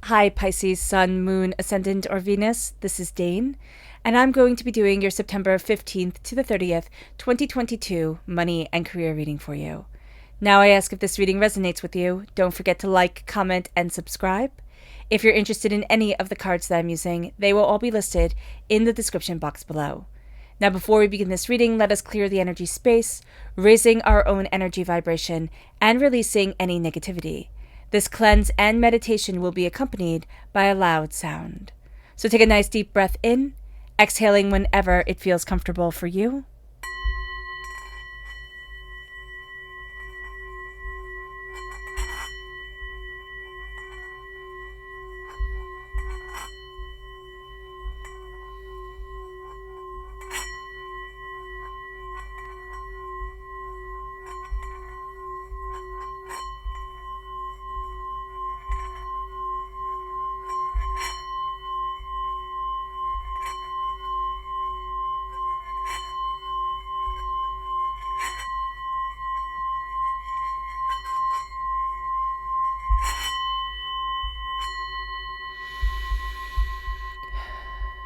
Hi, Pisces, Sun, Moon, Ascendant, or Venus. This is Dane, and I'm going to be doing your September 15th to the 30th, 2022 money and career reading for you. Now, I ask if this reading resonates with you. Don't forget to like, comment, and subscribe. If you're interested in any of the cards that I'm using, they will all be listed in the description box below. Now, before we begin this reading, let us clear the energy space, raising our own energy vibration and releasing any negativity. This cleanse and meditation will be accompanied by a loud sound. So take a nice deep breath in, exhaling whenever it feels comfortable for you.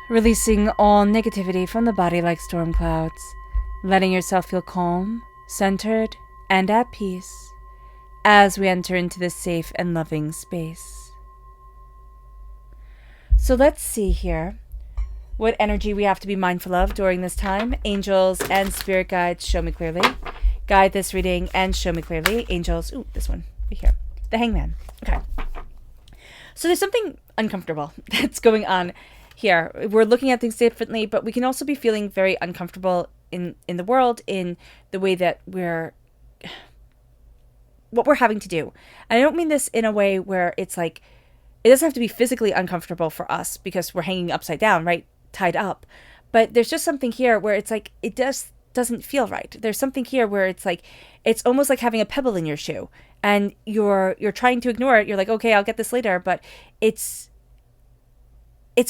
Releasing all negativity from the body like storm clouds, letting yourself feel calm, centered, and at peace as we enter into this safe and loving space. So let's see here what energy we have to be mindful of during this time. Angels and spirit guides, show me clearly. Guide this reading and show me clearly. Angels, this one right here, the hangman. Okay. So there's something uncomfortable that's going on here. We're looking at things differently, but we can also be feeling very uncomfortable in the world, in the way that what we're having to do. And I don't mean this in a way where it's like, it doesn't have to be physically uncomfortable for us because we're hanging upside down, right? Tied up. But there's just something here where it's like, it just doesn't feel right. There's something here where it's like, it's almost like having a pebble in your shoe and you're trying to ignore it. You're like, okay, I'll get this later, but it's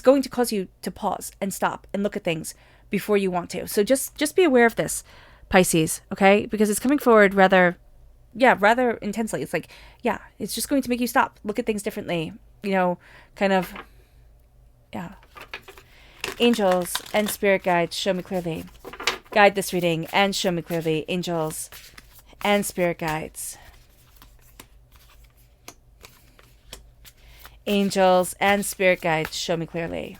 going to cause you to pause and stop and look at things before you want to. So just be aware of this, Pisces, okay? Because it's coming forward rather intensely. It's like, it's just going to make you stop, look at things differently, Angels and spirit guides, show me clearly. Guide this reading and show me clearly. Angels and spirit guides. Angels and spirit guides, show me clearly.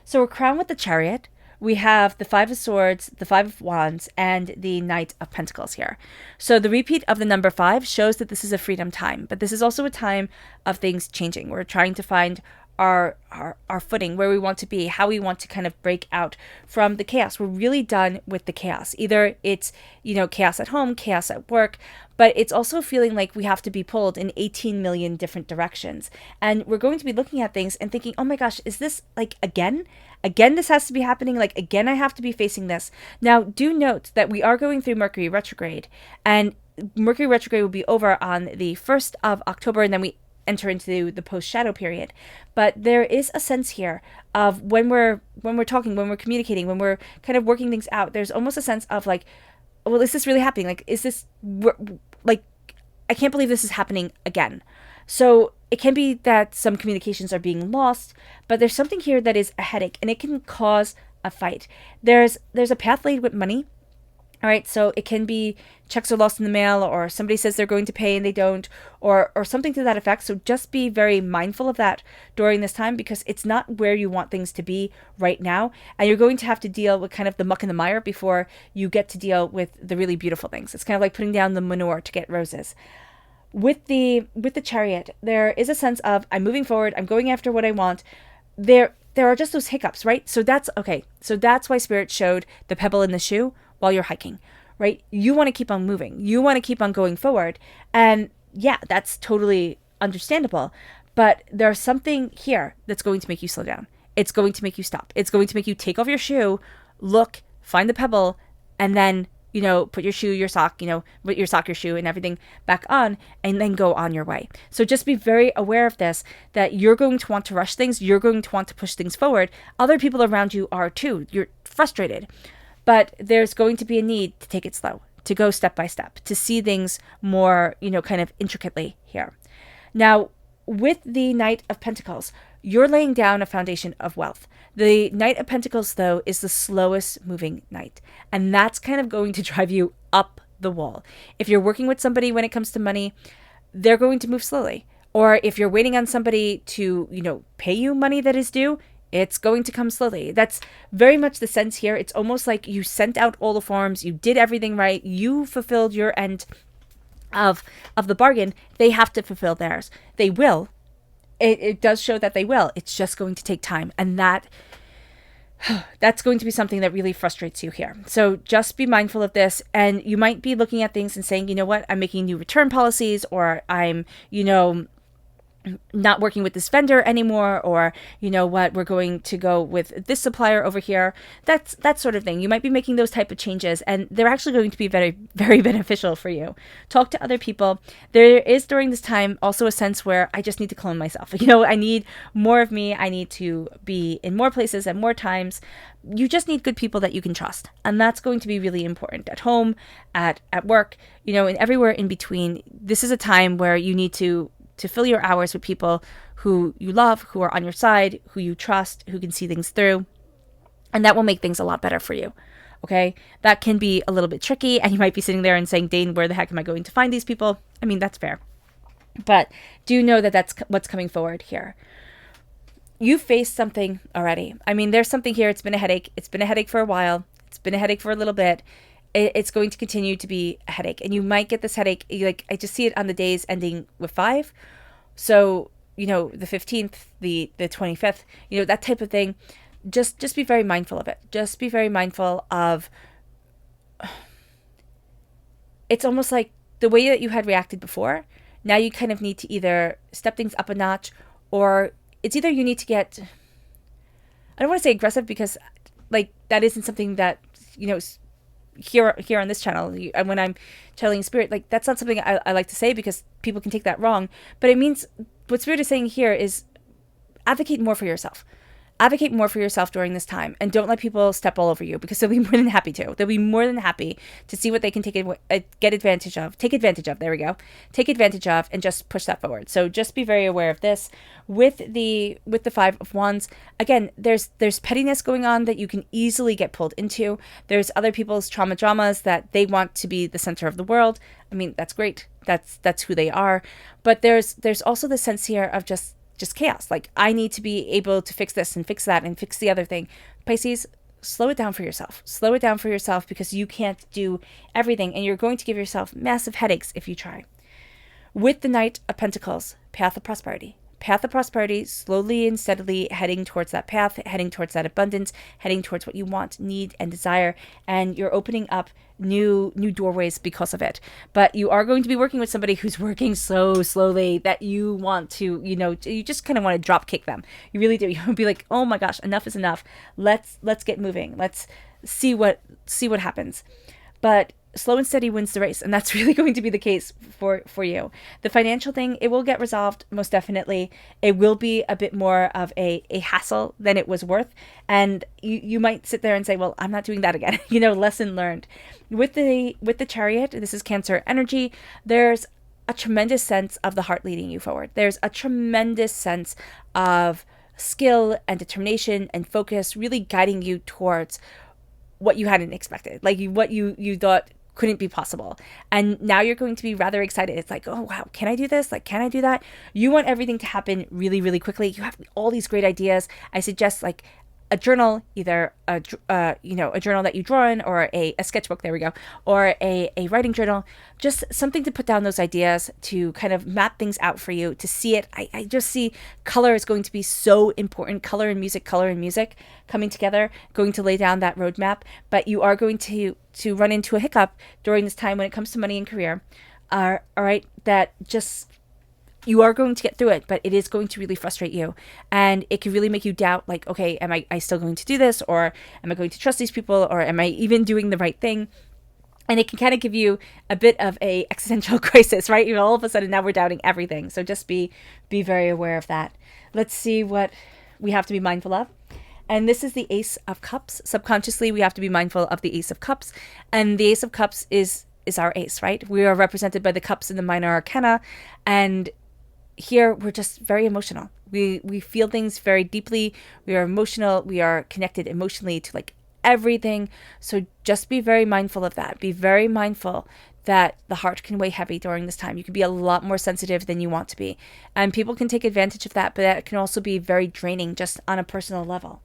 So we're crowned with the Chariot. We have the Five of Swords, the Five of Wands, and the Knight of Pentacles here. So the repeat of the number 5 shows that this is a freedom time, but this is also a time of things changing. We're trying to find our footing, where we want to be, how we want to kind of break out from the chaos. We're really done with the chaos. Either it's, chaos at home, chaos at work, but it's also feeling like we have to be pulled in 18 million different directions. And we're going to be looking at things and thinking, oh my gosh, is this like again this has to be happening? Like again, I have to be facing this. Now, do note that we are going through Mercury retrograde, and Mercury retrograde will be over on the 1st of October, and then we enter into the post-shadow period. But there is a sense here of when we're talking, when we're communicating, when we're kind of working things out, there's almost a sense of like, well, is this really happening? Like, is this, like, I can't believe this is happening again. So it can be that some communications are being lost, but there's something here that is a headache, and it can cause a fight. There's a path laid with money. All right, so it can be checks are lost in the mail, or somebody says they're going to pay and they don't, or something to that effect. So just be very mindful of that during this time, because it's not where you want things to be right now. And you're going to have to deal with kind of the muck and the mire before you get to deal with the really beautiful things. It's kind of like putting down the manure to get roses. With the Chariot, there is a sense of, I'm moving forward, I'm going after what I want. There are just those hiccups, right? So that's okay. So that's why Spirit showed the pebble in the shoe while you're hiking, right? You want to keep on moving. You want to keep on going forward. And yeah, that's totally understandable. But there's something here that's going to make you slow down. It's going to make you stop. It's going to make you take off your shoe, look, find the pebble, and then, put your shoe, your sock, put your sock, your shoe, and everything back on, and then go on your way. So just be very aware of this, that you're going to want to rush things. You're going to want to push things forward. Other people around you are too. You're frustrated. but there's going to be a need to take it slow, to go step by step, to see things more, kind of intricately here. Now, with the Knight of Pentacles, you're laying down a foundation of wealth. The Knight of Pentacles, though, is the slowest moving knight, and that's kind of going to drive you up the wall. If you're working with somebody when it comes to money, they're going to move slowly. Or if you're waiting on somebody to, pay you money that is due, it's going to come slowly. That's very much the sense here. It's almost like you sent out all the forms, you did everything right, you fulfilled your end of the bargain. They have to fulfill theirs. They will. It does show that they will. It's just going to take time. And that's going to be something that really frustrates you here. So just be mindful of this. And you might be looking at things and saying, you know what, I'm making new return policies, or I'm, not working with this vendor anymore, or we're going to go with this supplier over here. That's that sort of thing. You might be making those type of changes, and they're actually going to be very, very beneficial for you. Talk to other people. There is during this time also a sense where I just need to clone myself. I need more of me. I need to be in more places at more times. You just need good people that you can trust, and that's going to be really important at home, at work, and everywhere in between. This is a time where you need to fill your hours with people who you love, who are on your side, who you trust, who can see things through. And that will make things a lot better for you. Okay? That can be a little bit tricky, and you might be sitting there and saying, Dane, where the heck am I going to find these people? I mean, that's fair. But do know that that's what's coming forward here. You faced something already. I mean, there's something here. It's been a headache. It's been a headache for a while. It's been a headache for a little bit. It's going to continue to be a headache, and you might get this headache. I just see it on the days ending with 5. So, the 15th, the 25th, that type of thing. Just be very mindful of it. Just be very mindful of, it's almost like the way that you had reacted before. Now you kind of need to either step things up a notch, or it's either you need to get, I don't want to say aggressive, because that isn't something that, here on this channel, and when I'm telling Spirit, that's not something I like to say, because people can take that wrong. But it means what Spirit is saying here is advocate more for yourself. Advocate more for yourself during this time, and don't let people step all over you, because they'll be more than happy to. They'll be more than happy to see what they can get advantage of. Take advantage of. There we go. Take advantage of, and just push that forward. So just be very aware of this. With the 5 of Wands, again, there's pettiness going on that you can easily get pulled into. There's other people's dramas that they want to be the center of the world. I mean, that's great. That's who they are. But there's also the sense here of just chaos. I need to be able to fix this and fix that and fix the other thing. Pisces, slow it down for yourself. Slow it down for yourself, because you can't do everything, and you're going to give yourself massive headaches if you try. With the Knight of Pentacles, path of prosperity. Path of prosperity, slowly and steadily heading towards that path, heading towards that abundance, heading towards what you want, need, and desire, and you're opening up new doorways because of it. But you are going to be working with somebody who's working so slowly that you want to, you just kind of want to drop kick them. You really do. You want to be like, oh my gosh, enough is enough. Let's get moving. Let's see what happens. But slow and steady wins the race, and that's really going to be the case for you. The financial thing, it will get resolved, most definitely. It will be a bit more of a hassle than it was worth, and you might sit there and say, well, I'm not doing that again. Lesson learned. With the Chariot, this is Cancer energy, there's a tremendous sense of the heart leading you forward. There's a tremendous sense of skill and determination and focus really guiding you towards what you hadn't expected, what you thought couldn't be possible. And now you're going to be rather excited. It's like, oh, wow, can I do this? Can I do that? You want everything to happen really, really quickly. You have all these great ideas. I suggest a journal, either a journal that you draw in, or a sketchbook, there we go, or a writing journal, just something to put down those ideas, to kind of map things out for you, to see it. I just see color is going to be so important. Color and music coming together, going to lay down that roadmap. But you are going to run into a hiccup during this time when it comes to money and career. All right, that just, you are going to get through it, but it is going to really frustrate you. And it can really make you doubt, okay, am I still going to do this? Or am I going to trust these people? Or am I even doing the right thing? And it can kind of give you a bit of a existential crisis, right? All of a sudden now we're doubting everything. So just be very aware of that. Let's see what we have to be mindful of. And this is the Ace of Cups. Subconsciously, we have to be mindful of the Ace of Cups. And the Ace of Cups is our ace, right? We are represented by the cups in the minor arcana. And here we're just very emotional. We feel things very deeply. We are emotional. We are connected emotionally to like everything. So just be very mindful of that. Be very mindful that the heart can weigh heavy during this time. You can be a lot more sensitive than you want to be. And people can take advantage of that, but that can also be very draining just on a personal level.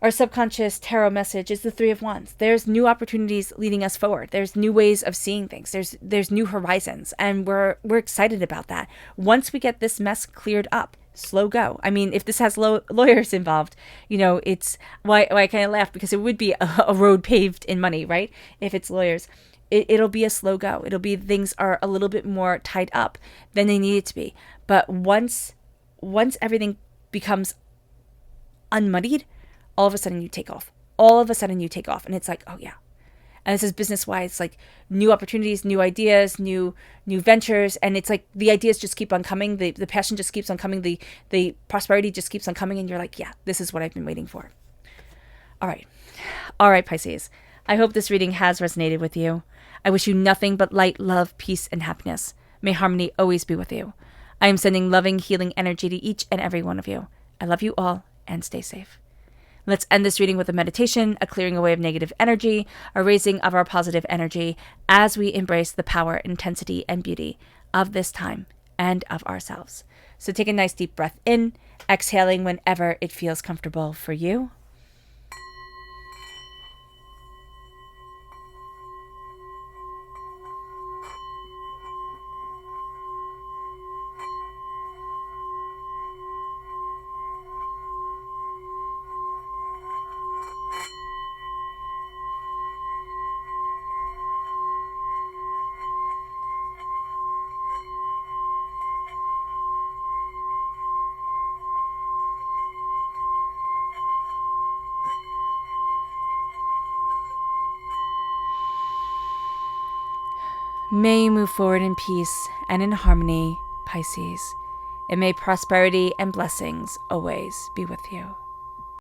Our subconscious tarot message is the Three of Wands. There's new opportunities leading us forward. There's new ways of seeing things. There's new horizons, and we're excited about that. Once we get this mess cleared up, slow go. I mean, if this has lawyers involved, it's why I kind of laugh, because it would be a road paved in money, right? If it's lawyers, it'll be a slow go. It'll be things are a little bit more tied up than they need it to be. But once everything becomes unmuddied, all of a sudden you take off. And it's like, oh yeah. And this is business-wise, like new opportunities, new ideas, new ventures. And it's like the ideas just keep on coming. The passion just keeps on coming. The prosperity just keeps on coming. And you're like, yeah, this is what I've been waiting for. All right, Pisces. I hope this reading has resonated with you. I wish you nothing but light, love, peace, and happiness. May harmony always be with you. I am sending loving, healing energy to each and every one of you. I love you all, and stay safe. Let's end this reading with a meditation, a clearing away of negative energy, a raising of our positive energy as we embrace the power, intensity, and beauty of this time and of ourselves. So take a nice deep breath in, exhaling whenever it feels comfortable for you. May you move forward in peace and in harmony, Pisces, and may prosperity and blessings always be with you.